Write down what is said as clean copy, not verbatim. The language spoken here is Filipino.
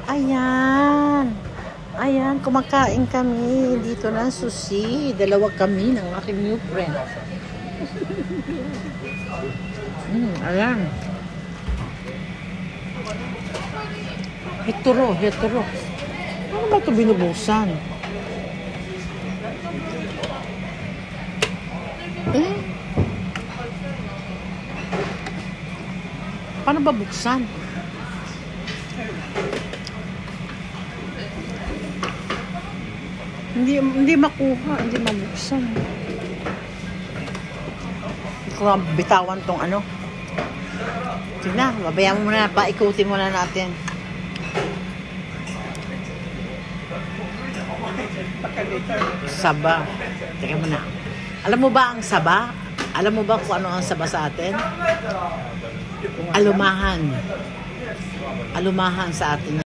Ayan. Ayan, kumakain kami dito ng sushi. Dalawa kami ng aking new friend. Ayan. Hetero. Ano ba ito binubusan? Paano ba buksan? Hindi makuha, hindi mabuksan. Kung bitawan tong ano. Tignan, babayaan mo muna, paikutin muna natin. Saba. Teka muna. Alam mo ba ang saba? Alam mo ba kung ano ang saba sa atin? Alumahan. Alumahan sa atin.